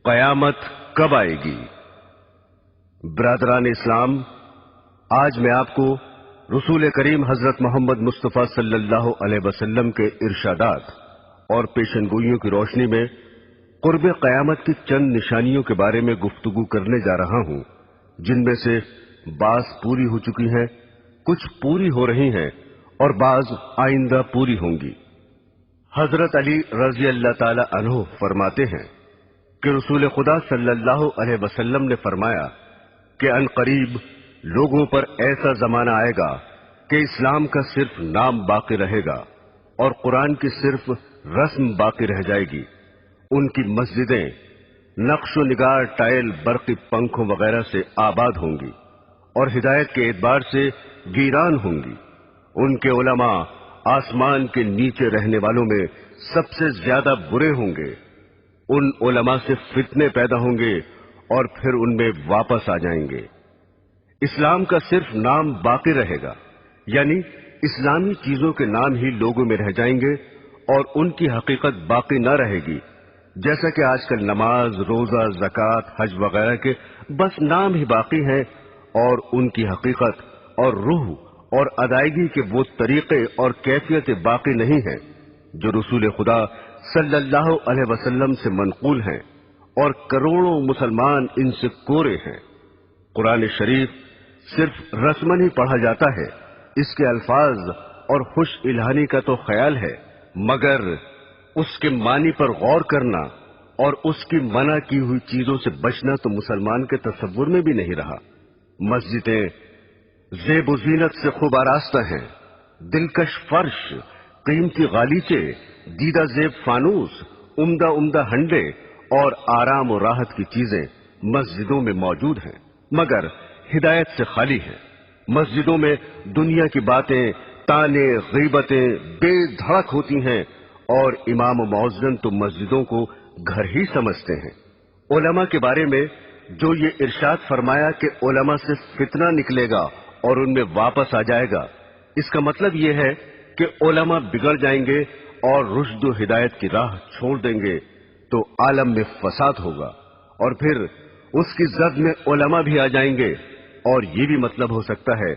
قیامت کب آئے گی؟ برادران اسلام، آج میں آپ کو رسول کریم حضرت محمد مصطفیٰ صلی اللہ علیہ وسلم کے ارشادات اور پیشن گوئیوں کی روشنی میں قرب قیامت کی چند نشانیوں کے بارے میں گفتگو کرنے جا رہا ہوں، جن میں سے بعض پوری ہو چکی ہیں، کچھ پوری ہو رہی ہیں اور بعض آئندہ پوری ہوں گی۔ حضرت علی رضی اللہ تعالی عنہ فرماتے ہیں کہ رسول خدا صلی اللہ علیہ وسلم نے فرمایا کہ ان قریب لوگوں پر ایسا زمانہ آئے گا کہ اسلام کا صرف نام باقی رہے گا اور قرآن کی صرف رسم باقی رہ جائے گی۔ ان کی مسجدیں نقش و نگار، ٹائل، برقی پنکھوں وغیرہ سے آباد ہوں گی اور ہدایت کے اعتبار سے ویران ہوں گی۔ ان کے علماء آسمان کے نیچے رہنے والوں میں سب سے زیادہ برے ہوں گے۔ ان علماء سے فتنے پیدا ہوں گے اور پھر ان میں واپس آ جائیں گے۔ اسلام کا صرف نام باقی رہے گا، یعنی اسلامی چیزوں کے نام ہی لوگوں میں رہ جائیں گے اور ان کی حقیقت باقی نہ رہے گی، جیسا کہ آج کل نماز، روزہ، زکوٰۃ، حج وغیرہ کے بس نام ہی باقی ہیں اور ان کی حقیقت اور روح اور ادائیگی کے وہ طریقے اور کیفیت باقی نہیں ہیں جو رسول خدا صلی اللہ علیہ وسلم سے منقول ہیں، اور کروڑوں مسلمان ان سے کورے ہیں۔ قرآن شریف صرف رسمن ہی پڑھا جاتا ہے، اس کے الفاظ اور خوش الہانی کا تو خیال ہے، مگر اس کے معنی پر غور کرنا اور اس کی منع کی ہوئی چیزوں سے بچنا تو مسلمان کے تصور میں بھی نہیں رہا۔ مسجدیں زیب و زینت سے خوب آراستہ ہیں، دلکش فرش، قیمتی غالیچے، دیدہ زیب فانوس، عمدہ عمدہ ہنڈے اور آرام و راحت کی چیزیں مسجدوں میں موجود ہیں، مگر ہدایت سے خالی ہیں۔ مسجدوں میں دنیا کی باتیں، تانے، غیبتیں بے دھڑک ہوتی ہیں اور امام و مؤذن تو مسجدوں کو گھر ہی سمجھتے ہیں۔ علماء کے بارے میں جو یہ ارشاد فرمایا کہ علماء سے فتنہ نکلے گا اور ان میں واپس آ جائے گا، اس کا مطلب یہ ہے کہ علماء بگڑ جائیں گے اور رشد و ہدایت کی راہ چھوڑ دیں گے تو عالم میں فساد ہوگا، اور پھر اس کی زد میں علماء بھی آ جائیں گے، اور یہ بھی مطلب ہو سکتا ہے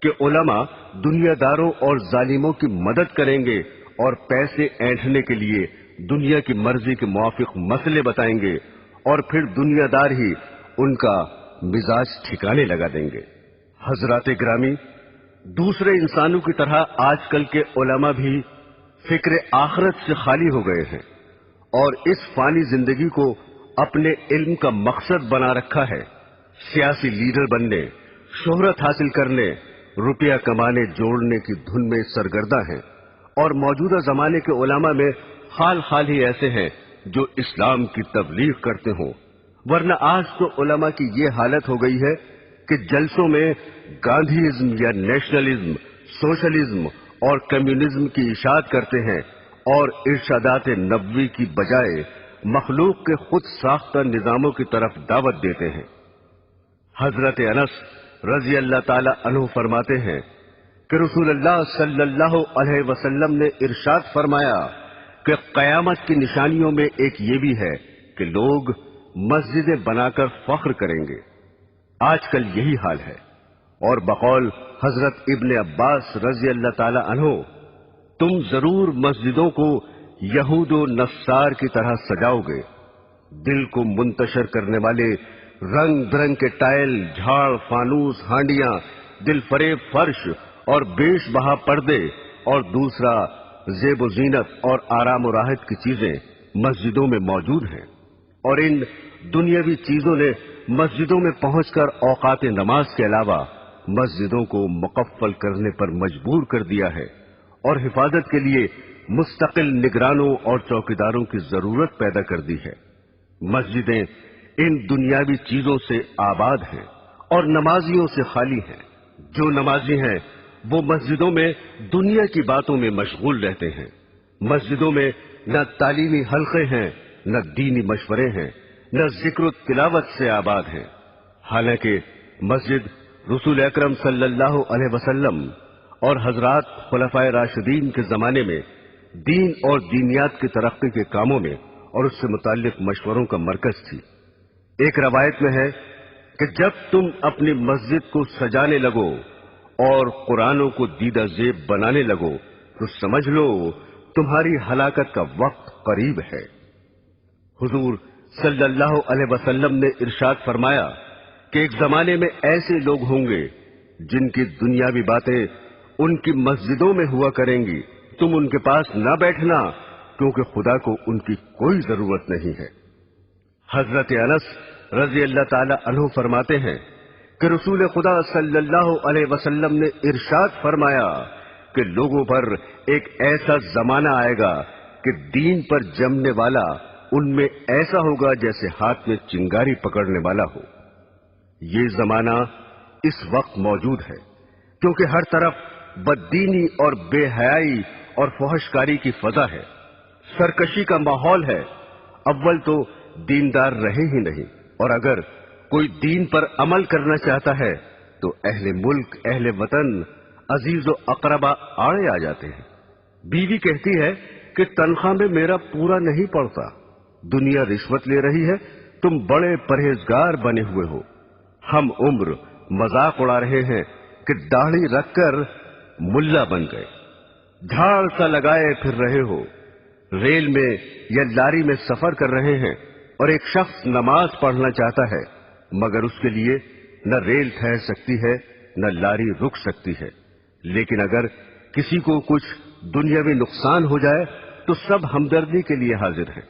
کہ علماء دنیا داروں اور ظالموں کی مدد کریں گے اور پیسے اینٹھنے کے لیے دنیا کی مرضی کے موافق مسئلے بتائیں گے، اور پھر دنیا دار ہی ان کا مزاج ٹھکانے لگا دیں گے۔ حضرات گرامی، دوسرے انسانوں کی طرح آج کل کے علماء بھی فکر آخرت سے خالی ہو گئے ہیں اور اس فانی زندگی کو اپنے علم کا مقصد بنا رکھا ہے۔ سیاسی لیڈر بننے، شہرت حاصل کرنے، روپیہ کمانے جوڑنے کی دھن میں سرگرداں ہیں، اور موجودہ زمانے کے علماء میں حال ہی ایسے ہیں جو اسلام کی تبلیغ کرتے ہوں، ورنہ آج تو علماء کی یہ حالت ہو گئی ہے کہ جلسوں میں گاندھیزم یا نیشنلزم، سوشلزم اور کمیونزم کی اشاعت کرتے ہیں اور ارشادات نبوی کی بجائے مخلوق کے خود ساختہ نظاموں کی طرف دعوت دیتے ہیں۔ حضرت انس رضی اللہ تعالی عنہ فرماتے ہیں کہ رسول اللہ صلی اللہ علیہ وسلم نے ارشاد فرمایا کہ قیامت کی نشانیوں میں ایک یہ بھی ہے کہ لوگ مسجدیں بنا کر فخر کریں گے۔ آج کل یہی حال ہے، اور بقول حضرت ابن عباس رضی اللہ تعالی عنہ، تم ضرور مسجدوں کو یہود و نصار کی طرح سجاؤ گے۔ دل کو منتشر کرنے والے رنگ برنگ کے ٹائل، جھاڑ، فانوس، ہانڈیاں، دل فریب فرش اور بیش بہا پردے، اور دوسرا زیب و زینت اور آرام و راحت کی چیزیں مسجدوں میں موجود ہیں، اور ان دنیاوی چیزوں نے مسجدوں میں پہنچ کر اوقات نماز کے علاوہ مسجدوں کو مقفل کرنے پر مجبور کر دیا ہے، اور حفاظت کے لیے مستقل نگرانوں اور چوکیداروں کی ضرورت پیدا کر دی ہے۔ مسجدیں ان دنیاوی چیزوں سے آباد ہیں اور نمازیوں سے خالی ہیں۔ جو نمازی ہیں وہ مسجدوں میں دنیا کی باتوں میں مشغول رہتے ہیں۔ مسجدوں میں نہ تعلیمی حلقے ہیں، نہ دینی مشورے ہیں، نہ ذکر و تلاوت سے آباد ہیں۔ حالانکہ مسجد رسول اکرم صلی اللہ علیہ وسلم اور حضرات خلفائے راشدین کے زمانے میں دین اور دینیات کی ترقی کے کاموں میں اور اس سے متعلق مشوروں کا مرکز تھی۔ ایک روایت میں ہے کہ جب تم اپنی مسجد کو سجانے لگو اور قرآنوں کو دیدہ زیب بنانے لگو تو سمجھ لو تمہاری ہلاکت کا وقت قریب ہے۔ حضور صلی اللہ علیہ وسلم نے ارشاد فرمایا کہ ایک زمانے میں ایسے لوگ ہوں گے جن کی دنیاوی باتیں ان کی مسجدوں میں ہوا کریں گی، تم ان کے پاس نہ بیٹھنا کیونکہ خدا کو ان کی کوئی ضرورت نہیں ہے۔ حضرت انس رضی اللہ تعالی عنہ فرماتے ہیں کہ رسول خدا صلی اللہ علیہ وسلم نے ارشاد فرمایا کہ لوگوں پر ایک ایسا زمانہ آئے گا کہ دین پر جمنے والا ان میں ایسا ہوگا جیسے ہاتھ میں چنگاری پکڑنے والا ہو۔ یہ زمانہ اس وقت موجود ہے کیونکہ ہر طرف بددینی اور بے حیائی اور فحشکاری کی فضا ہے، سرکشی کا ماحول ہے۔ اول تو دیندار رہے ہی نہیں، اور اگر کوئی دین پر عمل کرنا چاہتا ہے تو اہل ملک، اہل وطن، عزیز و اقربا آڑے آ جاتے ہیں۔ بیوی کہتی ہے کہ تنخواہ میں میرا پورا نہیں پڑتا، دنیا رشوت لے رہی ہے، تم بڑے پرہیزگار بنے ہوئے ہو۔ ہم عمر مذاق اڑا رہے ہیں کہ داڑھی رکھ کر ملا بن گئے، جھاڑ سا لگائے پھر رہے ہو، ریل میں یا لاری میں سفر کر رہے ہیں اور ایک شخص نماز پڑھنا چاہتا ہے مگر اس کے لیے نہ ریل ٹھہر سکتی ہے نہ لاری رک سکتی ہے، لیکن اگر کسی کو کچھ دنیاوی نقصان ہو جائے تو سب ہمدردی کے لیے حاضر ہیں۔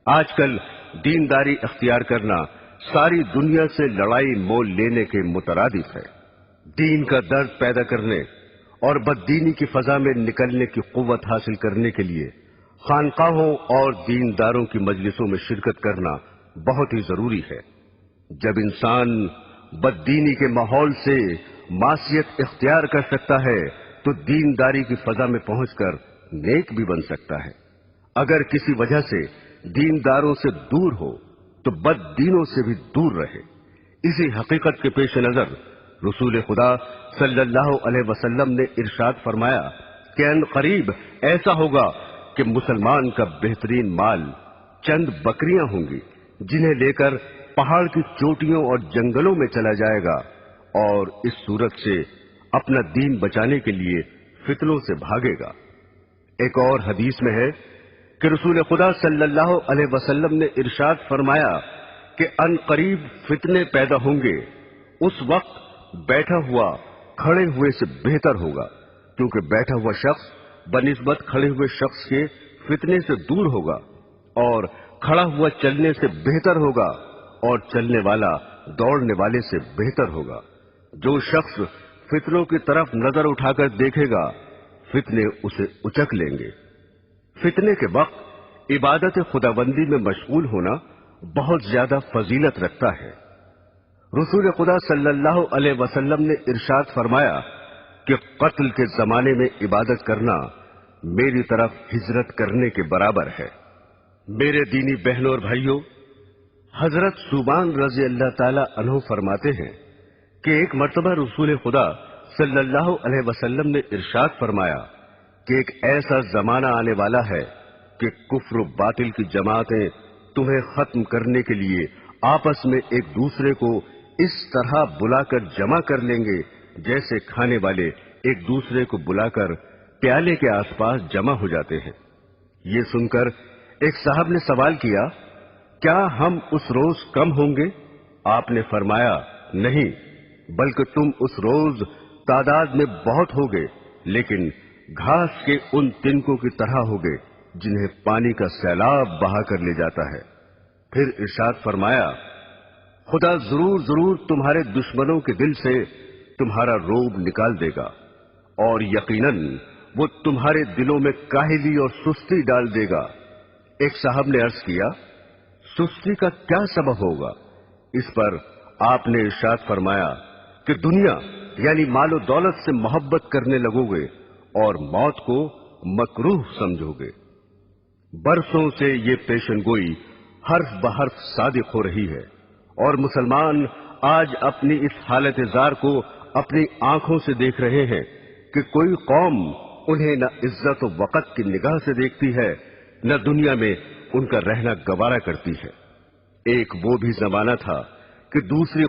آج کل دینداری اختیار کرنا ساری دنیا سے لڑائی مول لینے کے مترادف ہے۔ دین کا درد پیدا کرنے اور بددینی کی فضا میں نکلنے کی قوت حاصل کرنے کے لیے خانقاہوں اور دینداروں کی مجلسوں میں شرکت کرنا بہت ہی ضروری ہے۔ جب انسان بددینی کے ماحول سے معصیت اختیار کر سکتا ہے تو دینداری کی فضا میں پہنچ کر نیک بھی بن سکتا ہے۔ اگر کسی وجہ سے دینداروں سے دور ہو تو بد دینوں سے بھی دور رہے۔ اسی حقیقت کے پیش نظر رسول خدا صلی اللہ علیہ وسلم نے ارشاد فرمایا کہ ان قریب ایسا ہوگا کہ مسلمان کا بہترین مال چند بکریاں ہوں گی جنہیں لے کر پہاڑ کی چوٹیوں اور جنگلوں میں چلا جائے گا، اور اس صورت سے اپنا دین بچانے کے لیے فتنوں سے بھاگے گا۔ ایک اور حدیث میں ہے کہ رسول خدا صلی اللہ علیہ وسلم نے ارشاد فرمایا کہ ان قریب فتنے پیدا ہوں گے، اس وقت بیٹھا ہوا کھڑے ہوئے سے بہتر ہوگا، کیونکہ بیٹھا ہوا شخص بنسبت کھڑے ہوئے شخص کے فتنے سے دور ہوگا، اور کھڑا ہوا چلنے سے بہتر ہوگا، اور چلنے والا دوڑنے والے سے بہتر ہوگا۔ جو شخص فتنوں کی طرف نظر اٹھا کر دیکھے گا فتنے اسے اچک لیں گے۔ فتنے کے وقت عبادت خداوندی میں مشغول ہونا بہت زیادہ فضیلت رکھتا ہے۔ رسول خدا صلی اللہ علیہ وسلم نے ارشاد فرمایا کہ قتل کے زمانے میں عبادت کرنا میری طرف ہجرت کرنے کے برابر ہے۔ میرے دینی بہنوں اور بھائیوں، حضرت ثوبان رضی اللہ تعالی عنہ فرماتے ہیں کہ ایک مرتبہ رسول خدا صلی اللہ علیہ وسلم نے ارشاد فرمایا کہ ایک ایسا زمانہ آنے والا ہے کہ کفر و باطل کی جماعتیں تمہیں ختم کرنے کے لیے آپس میں ایک دوسرے کو اس طرح بلا کر جمع کر لیں گے جیسے کھانے والے ایک دوسرے کو بلا کر پیالے کے آس پاس جمع ہو جاتے ہیں۔ یہ سن کر ایک صاحب نے سوال کیا، کیا ہم اس روز کم ہوں گے؟ آپ نے فرمایا، نہیں، بلکہ تم اس روز تعداد میں بہت ہوگے، لیکن گھاس کے ان تنکوں کی طرح ہوگے جنہیں پانی کا سیلاب بہا کر لے جاتا ہے۔ پھر ارشاد فرمایا، خدا ضرور ضرور تمہارے دشمنوں کے دل سے تمہارا روب نکال دے گا، اور یقیناً وہ تمہارے دلوں میں کاہلی اور سستی ڈال دے گا۔ ایک صاحب نے عرض کیا، سستی کا کیا سبب ہوگا؟ اس پر آپ نے ارشاد فرمایا کہ دنیا یعنی مال و دولت سے محبت کرنے لگو گے اور موت کو مکروہ سمجھو گے۔ برسوں سے یہ پیشن گوئی حرف بحرف صادق ہو رہی ہے، اور مسلمان آج اپنی اس حالت زار کو اپنی آنکھوں سے دیکھ رہے ہیں کہ کوئی قوم انہیں نہ عزت و وقت کی نگاہ سے دیکھتی ہے، نہ دنیا میں ان کا رہنا گوارا کرتی ہے۔ ایک وہ بھی زمانہ تھا کہ دوسری